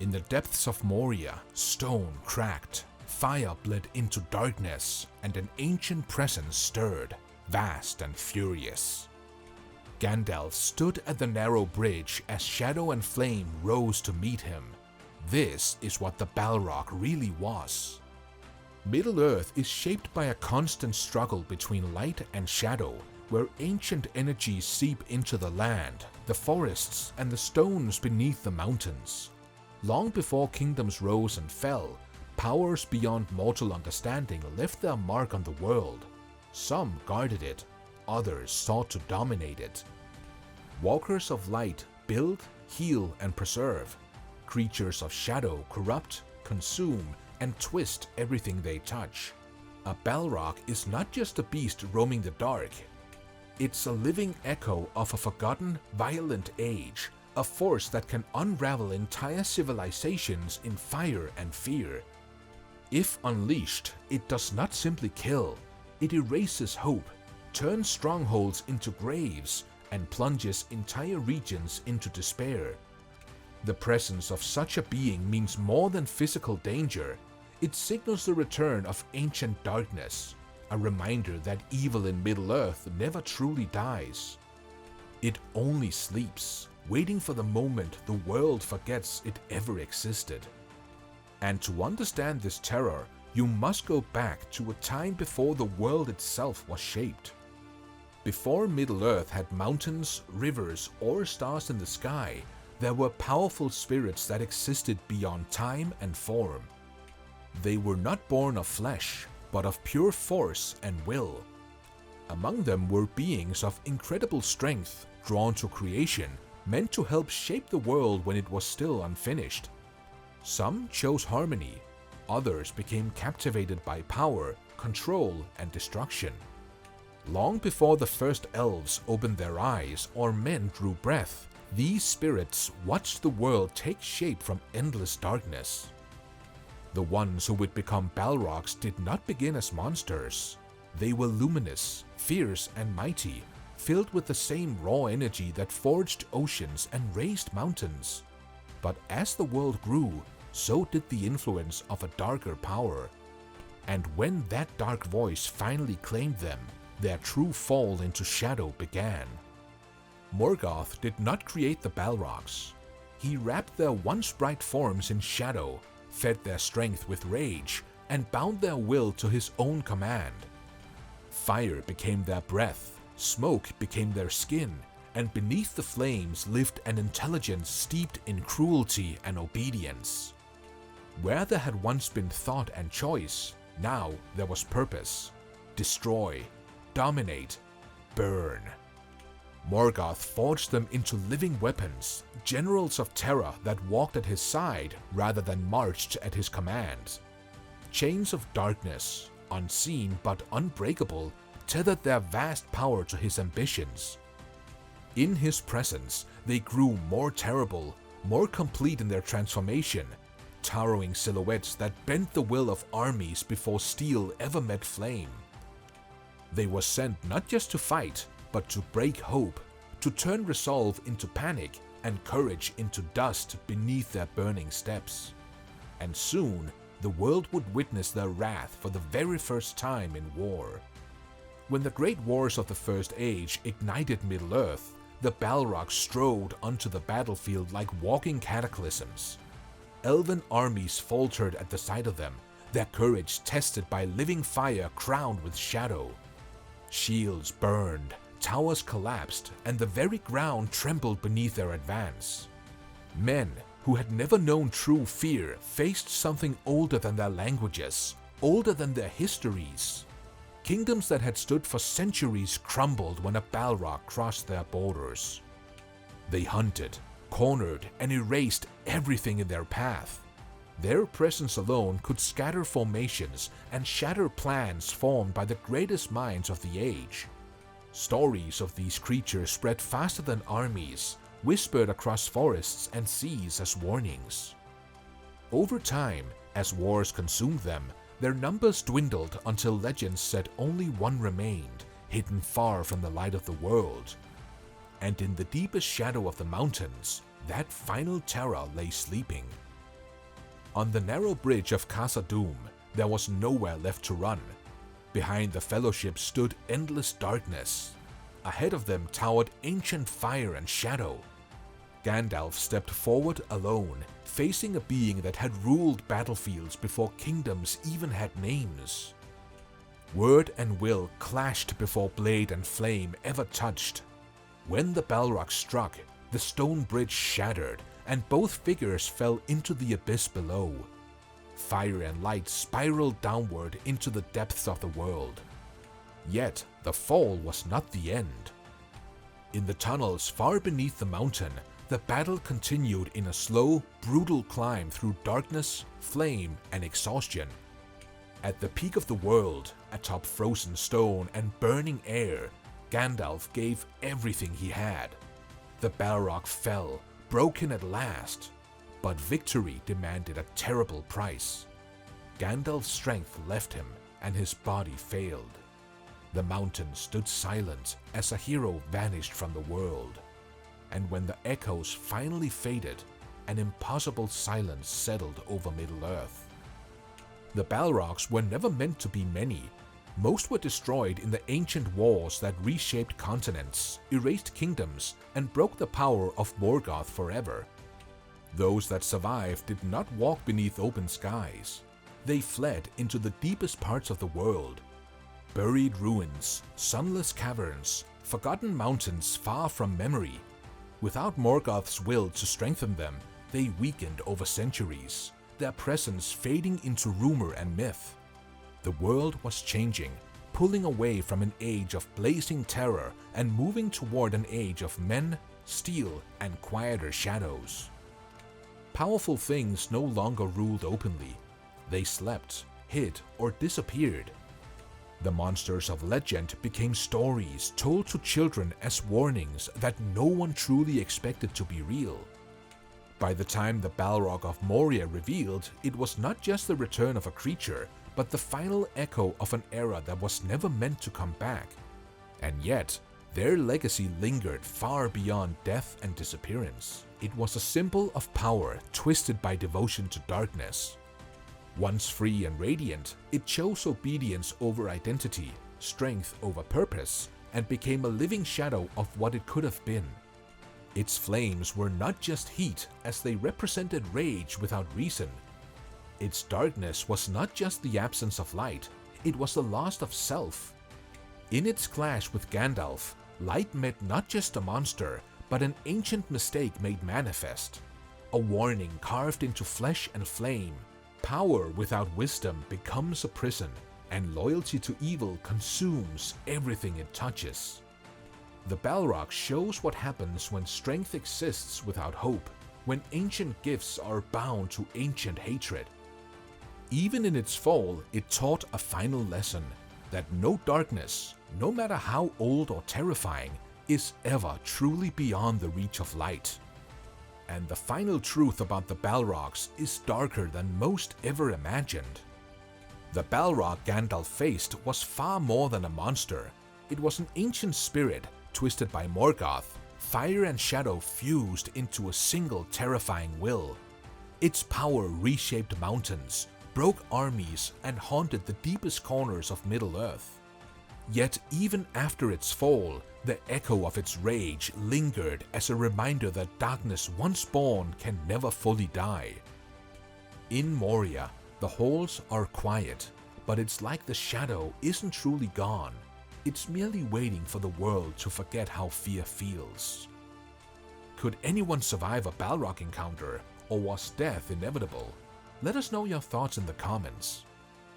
In the depths of Moria, stone cracked, fire bled into darkness, and an ancient presence stirred, vast and furious. Gandalf stood at the narrow bridge as shadow and flame rose to meet him. This is what the Balrog really was. Middle-earth is shaped by a constant struggle between light and shadow, where ancient energies seep into the land, the forests, and the stones beneath the mountains. Long before kingdoms rose and fell, powers beyond mortal understanding left their mark on the world. Some guarded it, others sought to dominate it. Walkers of light build, heal, and preserve. Creatures of shadow corrupt, consume, and twist everything they touch. A Balrog is not just a beast roaming the dark. It's a living echo of a forgotten, violent age, a force that can unravel entire civilizations in fire and fear. If unleashed, it does not simply kill, it erases hope, turns strongholds into graves, and plunges entire regions into despair. The presence of such a being means more than physical danger. It signals the return of ancient darkness, a reminder that evil in Middle-earth never truly dies. It only sleeps, waiting for the moment the world forgets it ever existed. And to understand this terror, you must go back to a time before the world itself was shaped. Before Middle-earth had mountains, rivers, or stars in the sky, there were powerful spirits that existed beyond time and form. They were not born of flesh, but of pure force and will. Among them were beings of incredible strength, drawn to creation, meant to help shape the world when it was still unfinished. Some chose harmony, others became captivated by power, control, and destruction. Long before the first elves opened their eyes or men drew breath, these spirits watched the world take shape from endless darkness. The ones who would become Balrogs did not begin as monsters. They were luminous, fierce, and mighty, filled with the same raw energy that forged oceans and raised mountains. But as the world grew, so did the influence of a darker power. And when that dark voice finally claimed them, their true fall into shadow began. Morgoth did not create the Balrogs. He wrapped their once bright forms in shadow, fed their strength with rage, and bound their will to his own command. Fire became their breath, smoke became their skin, and beneath the flames lived an intelligence steeped in cruelty and obedience. Where there had once been thought and choice, now there was purpose. Destroy, dominate, burn. Morgoth forged them into living weapons, generals of terror that walked at his side rather than marched at his command. Chains of darkness, unseen but unbreakable, tethered their vast power to his ambitions. In his presence, they grew more terrible, more complete in their transformation, towering silhouettes that bent the will of armies before steel ever met flame. They were sent not just to fight, but to break hope, to turn resolve into panic and courage into dust beneath their burning steps. And soon, the world would witness their wrath for the very first time in war. When the great wars of the First Age ignited Middle-earth, the Balrog strode onto the battlefield like walking cataclysms. Elven armies faltered at the sight of them, their courage tested by living fire crowned with shadow. Shields burned, towers collapsed, and the very ground trembled beneath their advance. Men who had never known true fear faced something older than their languages, older than their histories. Kingdoms that had stood for centuries crumbled when a Balrog crossed their borders. They hunted, cornered, and erased everything in their path. Their presence alone could scatter formations and shatter plans formed by the greatest minds of the age. Stories of these creatures spread faster than armies, whispered across forests and seas as warnings. Over time, as wars consumed them, their numbers dwindled until legends said only one remained, hidden far from the light of the world. And in the deepest shadow of the mountains, that final terror lay sleeping. On the narrow bridge of Khazad-dûm, there was nowhere left to run. Behind the Fellowship stood endless darkness. Ahead of them towered ancient fire and shadow. Gandalf stepped forward alone, facing a being that had ruled battlefields before kingdoms even had names. Word and will clashed before blade and flame ever touched. When the Balrog struck, the stone bridge shattered, and both figures fell into the abyss below. Fire and light spiraled downward into the depths of the world. Yet, the fall was not the end. In the tunnels far beneath the mountain, the battle continued in a slow, brutal climb through darkness, flame, and exhaustion. At the peak of the world, atop frozen stone and burning air, Gandalf gave everything he had. The Balrog fell, broken at last, but victory demanded a terrible price. Gandalf's strength left him, and his body failed. The mountain stood silent as a hero vanished from the world. And when the echoes finally faded, an impossible silence settled over Middle-earth. The Balrogs were never meant to be many. Most were destroyed in the ancient wars that reshaped continents, erased kingdoms, and broke the power of Morgoth forever. Those that survived did not walk beneath open skies. They fled into the deepest parts of the world. Buried ruins, sunless caverns, forgotten mountains far from memory. Without Morgoth's will to strengthen them, they weakened over centuries, their presence fading into rumor and myth. The world was changing, pulling away from an age of blazing terror and moving toward an age of men, steel, and quieter shadows. Powerful things no longer ruled openly. They slept, hid, or disappeared. The monsters of legend became stories told to children as warnings that no one truly expected to be real. By the time the Balrog of Moria revealed, it was not just the return of a creature, but the final echo of an era that was never meant to come back. And yet, their legacy lingered far beyond death and disappearance. It was a symbol of power twisted by devotion to darkness. Once free and radiant, it chose obedience over identity, strength over purpose, and became a living shadow of what it could have been. Its flames were not just heat, as they represented rage without reason. Its darkness was not just the absence of light, it was the loss of self. In its clash with Gandalf, light met not just a monster, but an ancient mistake made manifest. A warning carved into flesh and flame. Power without wisdom becomes a prison, and loyalty to evil consumes everything it touches. The Balrog shows what happens when strength exists without hope, when ancient gifts are bound to ancient hatred. Even in its fall, it taught a final lesson, that no darkness, no matter how old or terrifying, is ever truly beyond the reach of light. And the final truth about the Balrogs is darker than most ever imagined. The Balrog Gandalf faced was far more than a monster. It was an ancient spirit, twisted by Morgoth, fire and shadow fused into a single terrifying will. Its power reshaped mountains, broke armies, and haunted the deepest corners of Middle-earth. Yet even after its fall, the echo of its rage lingered as a reminder that darkness once born can never fully die. In Moria, the halls are quiet, but it's like the shadow isn't truly gone. It's merely waiting for the world to forget how fear feels. Could anyone survive a Balrog encounter, or was death inevitable? Let us know your thoughts in the comments.